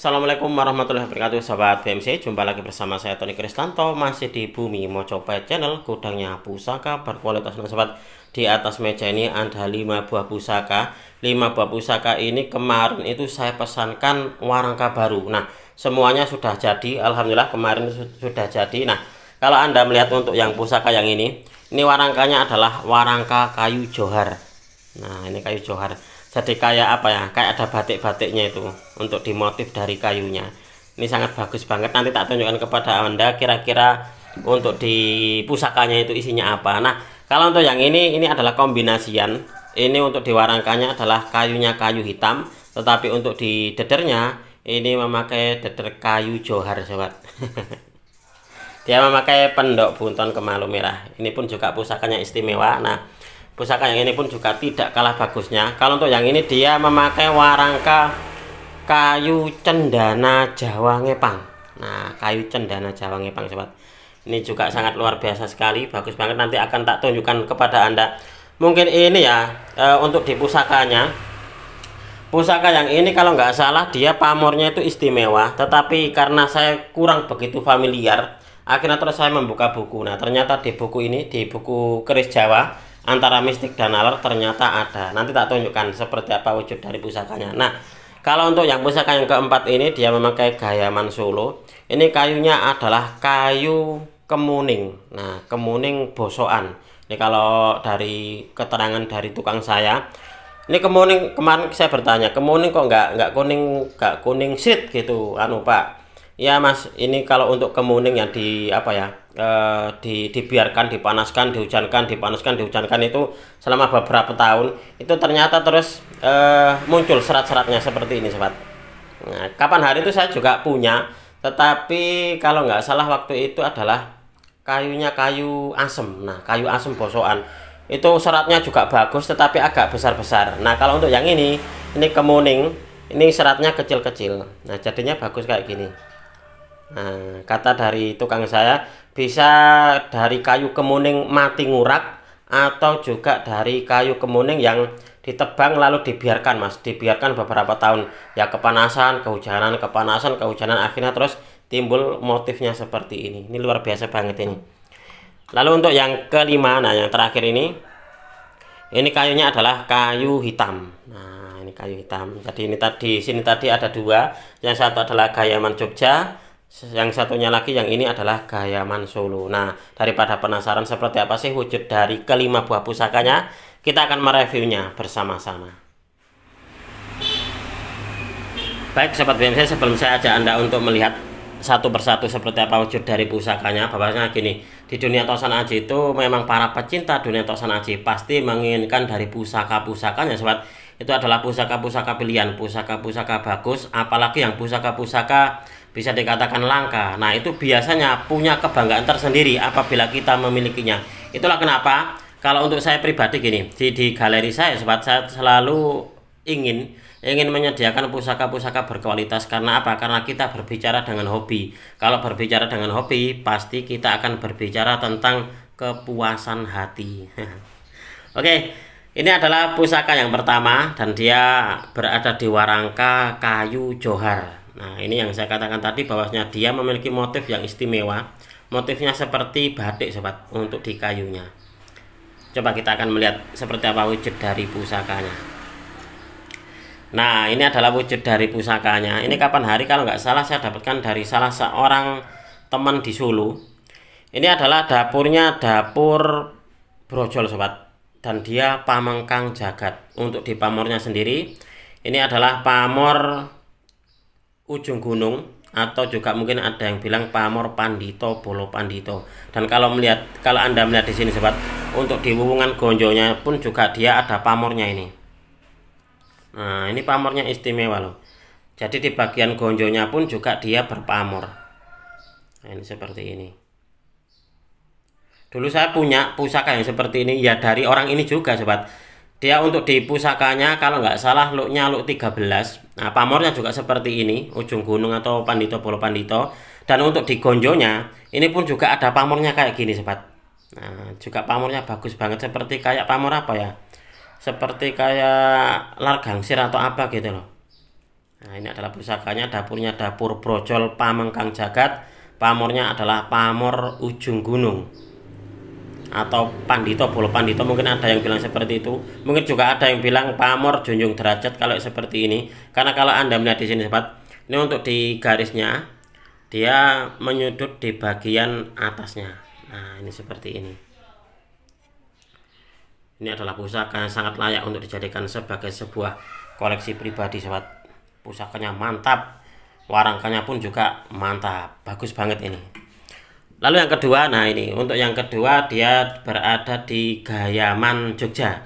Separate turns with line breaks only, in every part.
Assalamualaikum warahmatullahi wabarakatuh, Sobat BMC. Jumpa lagi bersama saya Tony Kristanto, masih di Bumi Mojopahit Channel, gudangnya pusaka berkualitas. Nah sobat, di atas meja ini ada 5 buah pusaka. 5 buah pusaka ini kemarin itu saya pesankan warangka baru. Nah semuanya sudah jadi, alhamdulillah kemarin sudah jadi. Nah kalau Anda melihat untuk yang pusaka yang ini warangkanya adalah warangka kayu johar. Nah ini kayu johar, jadi kayak apa ya, kayak ada batik-batiknya itu untuk dimotif dari kayunya. Ini sangat bagus banget, nanti tak tunjukkan kepada Anda kira-kira untuk di pusakanya itu isinya apa. Nah kalau untuk yang ini adalah kombinasian. Ini untuk di warangkanya adalah kayunya kayu hitam, tetapi untuk di dedernya ini memakai deder kayu johar sobat. Dia memakai pendok bunton kemalu merah. Ini pun juga pusakanya istimewa. Nah pusaka yang ini pun juga tidak kalah bagusnya. Kalau untuk yang ini dia memakai warangka kayu cendana Jawa Ngepang. Nah kayu cendana Jawa Ngepang sobat, ini juga sangat luar biasa sekali, bagus banget. Nanti akan tak tunjukkan kepada Anda. Mungkin ini ya untuk di pusakanya. Pusaka yang ini kalau nggak salah dia pamornya itu istimewa, tetapi karena saya kurang begitu familiar, akhirnya terus saya membuka buku. Nah ternyata di buku ini, di buku keris Jawa antara mistik dan nalar, ternyata ada. Nanti tak tunjukkan seperti apa wujud dari pusakanya. Nah kalau untuk yang pusaka yang keempat ini dia memakai gayaman Solo. Ini kayunya adalah kayu kemuning. Nah kemuning bosokan. Ini kalau dari keterangan dari tukang saya, ini kemuning, kemarin saya bertanya kemuning kok nggak kuning shit gitu anu Pak. Ya Mas, ini kalau untuk kemuning yang di apa ya, dibiarkan dipanaskan dihujankan dipanaskan dihujankan itu selama beberapa tahun, itu ternyata terus muncul serat-seratnya seperti ini sobat. Nah kapan hari itu saya juga punya, tetapi kalau nggak salah waktu itu adalah kayunya kayu asem. Nah kayu asem bosokan itu seratnya juga bagus, tetapi agak besar-besar. Nah kalau untuk yang ini kemuning, ini seratnya kecil-kecil. Nah jadinya bagus kayak gini. Nah kata dari tukang saya, bisa dari kayu kemuning mati ngurak, atau juga dari kayu kemuning yang ditebang lalu dibiarkan Mas, dibiarkan beberapa tahun ya, kepanasan kehujanan, kepanasan kehujanan, akhirnya terus timbul motifnya seperti ini luar biasa banget ini. Lalu untuk yang kelima, nah yang terakhir ini kayunya adalah kayu hitam. Nah ini kayu hitam. Jadi ini tadi sini tadi ada dua, yang satu adalah gayaman Jogja, yang satunya lagi yang ini adalah gayaman Solo. Nah daripada penasaran seperti apa sih wujud dari kelima buah pusakanya, kita akan mereviewnya bersama-sama. Baik sobat BMC, sebelum saya ajak Anda untuk melihat satu persatu seperti apa wujud dari pusakanya, bahwasanya gini, di dunia tosan aji itu memang para pecinta dunia tosan aji pasti menginginkan dari pusaka-pusakanya sobat, itu adalah pusaka-pusaka pilihan, pusaka-pusaka bagus, apalagi yang pusaka-pusaka bisa dikatakan langka. Nah itu biasanya punya kebanggaan tersendiri apabila kita memilikinya. Itulah kenapa kalau untuk saya pribadi gini, di galeri saya sobat, saya selalu ingin menyediakan pusaka-pusaka berkualitas. Karena apa? Karena kita berbicara dengan hobi. Kalau berbicara dengan hobi, pasti kita akan berbicara tentang kepuasan hati. Oke, ini adalah pusaka yang pertama dan dia berada di warangka kayu johar. Nah ini yang saya katakan tadi, bahwasanya dia memiliki motif yang istimewa. Motifnya seperti batik sobat untuk di kayunya. Coba kita akan melihat seperti apa wujud dari pusakanya. Nah ini adalah wujud dari pusakanya. Ini kapan hari kalau nggak salah saya dapatkan dari salah seorang teman di Solo. Ini adalah dapurnya, dapur brojol sobat, dan dia pamengkang jagat. Untuk di pamornya sendiri, ini adalah pamor ujung gunung, atau juga mungkin ada yang bilang pamor Pandito Bolo Pandito. Dan kalau Anda melihat di sini sobat, untuk di wuwungan gonjonya pun juga dia ada pamornya ini. Nah ini pamornya istimewa loh. Jadi di bagian gonjonya pun juga dia berpamor. Nah ini seperti ini. Dulu saya punya pusaka yang seperti ini ya, dari orang ini juga sobat. Dia untuk di pusakanya kalau nggak salah looknya look 13. Nah pamornya juga seperti ini, ujung gunung atau Pandito Bolo Pandito. Dan untuk di gonjonya ini pun juga ada pamornya kayak gini sobat. Nah juga pamornya bagus banget, seperti kayak pamor apa ya, seperti kayak lar gangsir atau apa gitu loh. Nah, ini adalah pusakanya. Dapurnya dapur brojol pamengkang jagat. Pamornya adalah pamor ujung gunung atau pandito, bolo pandito, mungkin ada yang bilang seperti itu. Mungkin juga ada yang bilang pamor junjung derajat kalau seperti ini. Karena kalau Anda melihat di sini sobat, ini untuk di garisnya dia menyudut di bagian atasnya. Nah, ini seperti ini. Ini adalah pusaka yang sangat layak untuk dijadikan sebagai sebuah koleksi pribadi sobat. Pusakanya mantap, warangkanya pun juga mantap, bagus banget ini. Lalu yang kedua, nah ini untuk yang kedua dia berada di Gayaman, Jogja.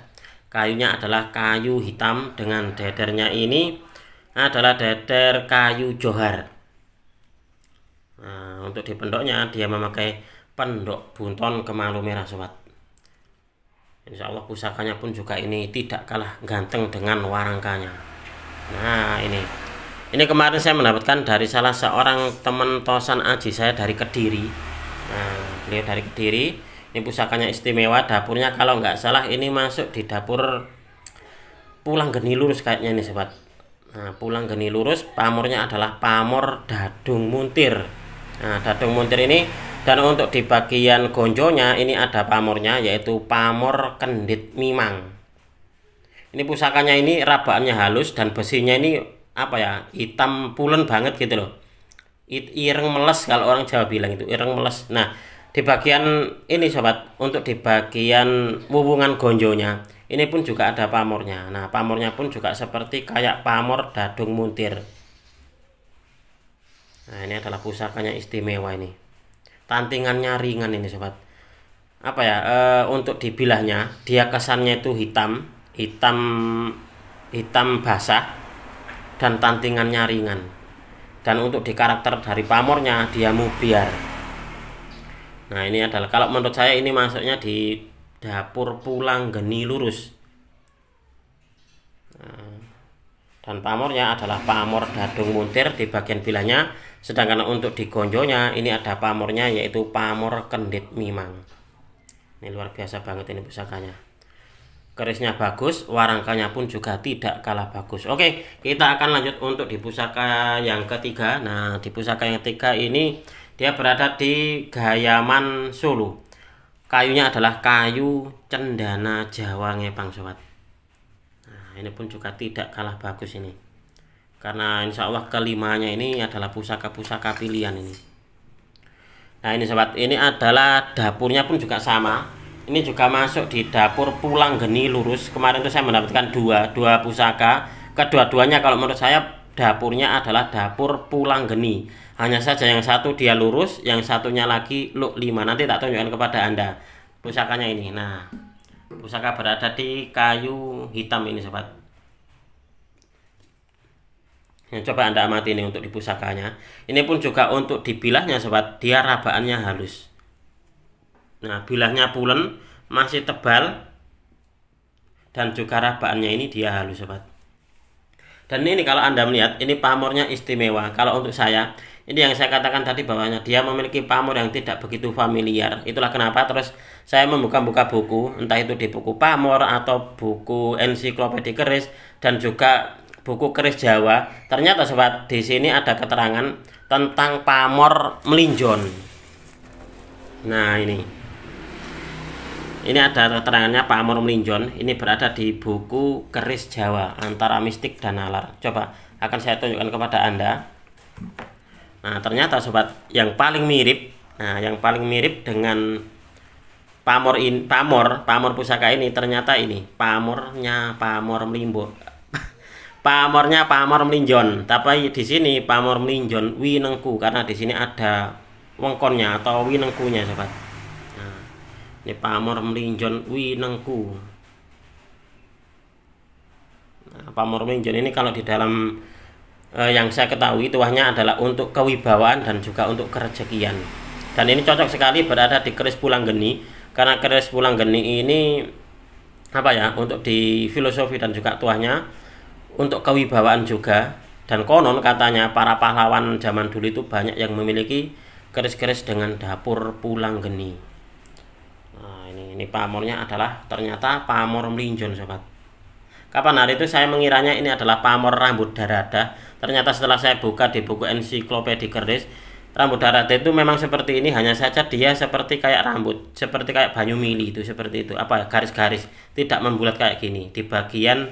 Kayunya adalah kayu hitam dengan dedernya ini adalah deder kayu johar. Nah, untuk di pendoknya dia memakai pendok bunton kemalu merah sobat. Insya Allah pusakanya pun juga ini tidak kalah ganteng dengan warangkanya. Nah ini kemarin saya mendapatkan dari salah seorang teman tosan aji saya dari Kediri. Nah, beliau dari Kediri. Ini pusakanya istimewa. Dapurnya kalau nggak salah ini masuk di dapur Pulang Geni Lurus kayaknya ini sobat. Nah, Pulang Geni Lurus. Pamornya adalah pamor Dadung Muntir. Nah, Dadung Muntir ini, dan untuk di bagian gonjonya ini ada pamornya, yaitu pamor Kendit Mimang. Ini pusakanya ini rabaannya halus dan besinya ini apa ya, hitam pulen banget gitu loh. Ireng meles kalau orang Jawa bilang itu ireng meles. Nah, di bagian ini sobat, untuk di bagian wuwungan gonjonya ini pun juga ada pamornya. Nah, pamornya pun juga seperti kayak pamor Dadung Muntir. Nah, ini adalah pusakanya istimewa ini. Tantingannya ringan ini sobat. Apa ya, untuk dibilahnya dia kesannya itu hitam basah dan tantingannya ringan. Dan untuk di karakter dari pamornya dia mubiar. Nah, ini adalah kalau menurut saya ini masuknya di dapur Pulang Geni Lurus. Nah, dan pamornya adalah pamor Dadung Muntir di bagian bilahnya. Sedangkan untuk di gonjonya ini ada pamornya, yaitu pamor Kendit Mimang. Ini luar biasa banget ini pusakanya. Kerisnya bagus, warangkanya pun juga tidak kalah bagus. Oke, kita akan lanjut untuk di pusaka yang ketiga. Nah, di pusaka yang ketiga ini dia berada di Gayaman, Solo. Kayunya adalah kayu cendana Jawa ngepang sobat. Nah, ini pun juga tidak kalah bagus ini. Karena insya Allah kelimanya ini adalah pusaka-pusaka pilihan ini. Nah, ini sobat, ini adalah dapurnya pun juga sama. Ini juga masuk di dapur Pulang Geni Lurus. Kemarin itu saya mendapatkan dua pusaka. Kedua-duanya kalau menurut saya dapurnya adalah dapur Pulang Geni. Hanya saja yang satu dia lurus, yang satunya lagi luk 5. Nanti tak tunjukkan kepada Anda pusakanya ini. Nah, pusaka berada di kayu hitam ini sobat. Coba Anda amati ini untuk di pusakanya. Ini pun juga untuk di bilahnya sobat, dia rabaannya halus. Nah, bilahnya pulen, masih tebal, dan juga rabaannya ini dia halus sobat. Dan ini kalau Anda melihat, ini pamornya istimewa. Kalau untuk saya, ini yang saya katakan tadi bahwanya dia memiliki pamor yang tidak begitu familiar. Itulah kenapa terus saya membuka-buka buku, entah itu di buku pamor atau buku ensiklopedi keris dan juga buku keris Jawa. Ternyata sobat, di sini ada keterangan tentang pamor melinjon. Nah, ini ada keterangannya pamor melinjon. Ini berada di buku keris Jawa antara mistik dan nalar. Coba akan saya tunjukkan kepada Anda. Nah, ternyata sobat, yang paling mirip, dengan pamor pusaka ini ternyata ini pamornya pamor melimbo. Pamornya pamor melinjon, tapi di sini pamor melinjon winengku karena di sini ada wengkonnya atau winengkunya sobat. Nah, ini pamor melinjon winengku. Nah, pamor melinjon ini kalau di dalam yang saya ketahui tuahnya adalah untuk kewibawaan dan juga untuk kerezekian. Dan ini cocok sekali berada di keris Pulang Geni karena keris Pulang Geni ini apa ya, untuk di filosofi dan juga tuahnya untuk kewibawaan juga. Dan konon katanya para pahlawan zaman dulu itu banyak yang memiliki keris-keris dengan dapur Pulang Geni. Nah, ini pamornya adalah ternyata pamor melinjon sobat. Kapan hari itu saya mengiranya ini adalah pamor rambut darada. Ternyata setelah saya buka di buku ensiklopedia keris, rambut darada itu memang seperti ini, hanya saja dia seperti kayak rambut, seperti kayak banyu mili itu, seperti itu. Apa garis-garis, tidak membulat kayak gini di bagian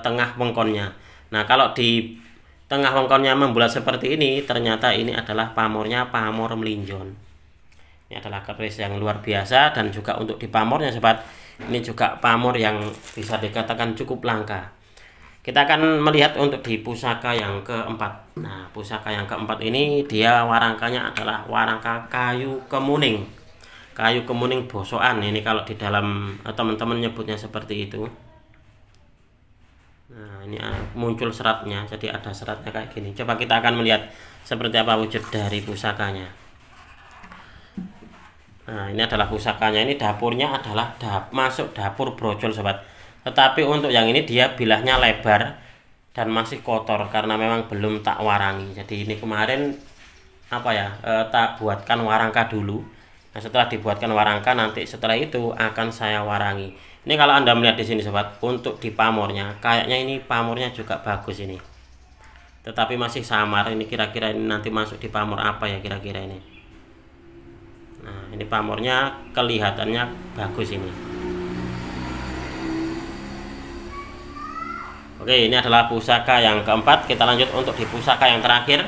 tengah wengkonnya. Nah, kalau di tengah wengkonnya membulat seperti ini, ternyata ini adalah pamornya pamor melinjon. Ini adalah keris yang luar biasa, dan juga untuk di pamornya sobat, ini juga pamor yang bisa dikatakan cukup langka. Kita akan melihat untuk di pusaka yang keempat. Nah, pusaka yang keempat ini dia warangkanya adalah warangka kayu kemuning. Kayu kemuning bosokan. Ini kalau di dalam teman-teman nyebutnya seperti itu. Nah, ini muncul seratnya, jadi ada seratnya kayak gini. Coba kita akan melihat seperti apa wujud dari pusakanya. Nah, ini adalah pusakanya. Ini dapurnya adalah masuk dapur brojol sobat. Tetapi untuk yang ini dia bilahnya lebar dan masih kotor karena memang belum tak warangi. Jadi ini kemarin tak buatkan warangka dulu. Nah, setelah dibuatkan warangka, nanti setelah itu akan saya warangi. Ini kalau Anda melihat di sini sobat, untuk di pamornya kayaknya ini pamornya juga bagus ini. Tetapi masih samar. Ini kira-kira ini nanti masuk di pamor apa ya kira-kira ini. Nah, ini pamornya kelihatannya bagus ini. Oke, ini adalah pusaka yang keempat. Kita lanjut untuk di pusaka yang terakhir.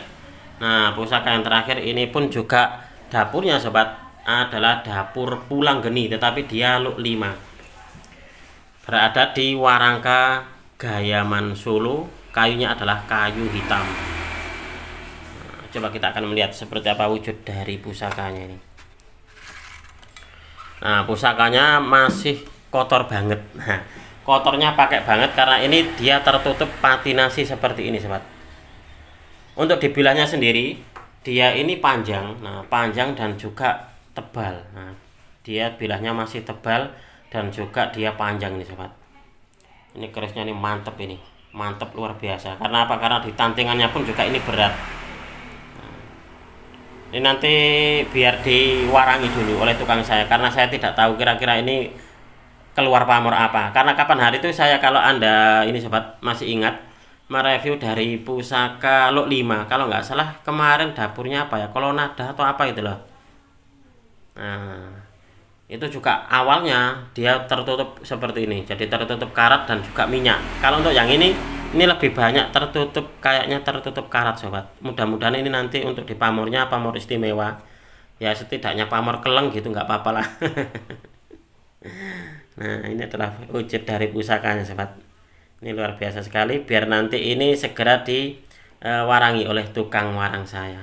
Nah, pusaka yang terakhir ini pun juga dapurnya sobat adalah dapur Pulang Geni, tetapi dia luk 5. Berada di warangka Gayaman Solo. Kayunya adalah kayu hitam. Nah, coba kita akan melihat seperti apa wujud dari pusakanya ini. Nah, pusakanya masih kotor banget. Nah, kotornya pakai banget karena ini dia tertutup patinasi seperti ini sobat. Untuk di bilahnya sendiri dia ini panjang. Nah, panjang dan juga tebal. Nah, dia bilahnya masih tebal dan juga dia panjang ini sobat. Ini kerisnya ini mantep ini. Mantep luar biasa. Karena apa? Karena di tantingannya pun juga ini berat. Ini nanti biar diwarangi dulu oleh tukang saya, karena saya tidak tahu kira-kira ini keluar pamor apa. Karena kapan hari itu saya, kalau Anda ini sobat masih ingat, mereview dari pusaka luk 5. Kalau nggak salah kemarin dapurnya apa ya, kolonada atau apa itu loh. Nah, itu juga awalnya dia tertutup seperti ini, jadi tertutup karat dan juga minyak. Kalau untuk yang ini lebih banyak tertutup, kayaknya tertutup karat sobat. Mudah-mudahan ini nanti untuk di pamornya pamor istimewa ya, setidaknya pamor keleng gitu nggak apa-apa lah. Nah, ini adalah wujud dari pusakanya sobat. Ini luar biasa sekali, biar nanti ini segera diwarangi oleh tukang warang saya.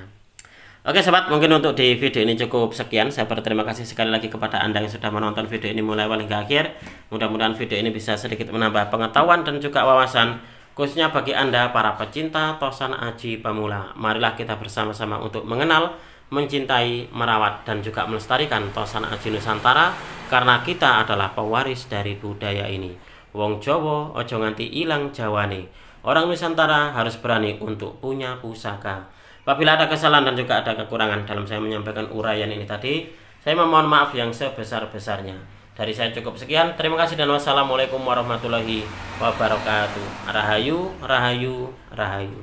Oke sobat, mungkin untuk di video ini cukup sekian. Saya berterima kasih sekali lagi kepada Anda yang sudah menonton video ini mulai awal hingga akhir. Mudah-mudahan video ini bisa sedikit menambah pengetahuan dan juga wawasan, khususnya bagi Anda para pecinta tosan aji pemula. Marilah kita bersama-sama untuk mengenal, mencintai, merawat, dan juga melestarikan tosan aji Nusantara, karena kita adalah pewaris dari budaya ini. Wong Jawa ojo nganti ilang jawane. Orang Nusantara harus berani untuk punya pusaka. Apabila ada kesalahan dan juga ada kekurangan dalam saya menyampaikan uraian ini tadi, saya memohon maaf yang sebesar-besarnya. Dari saya cukup sekian. Terima kasih dan wassalamualaikum warahmatullahi wabarakatuh. Rahayu, rahayu, rahayu.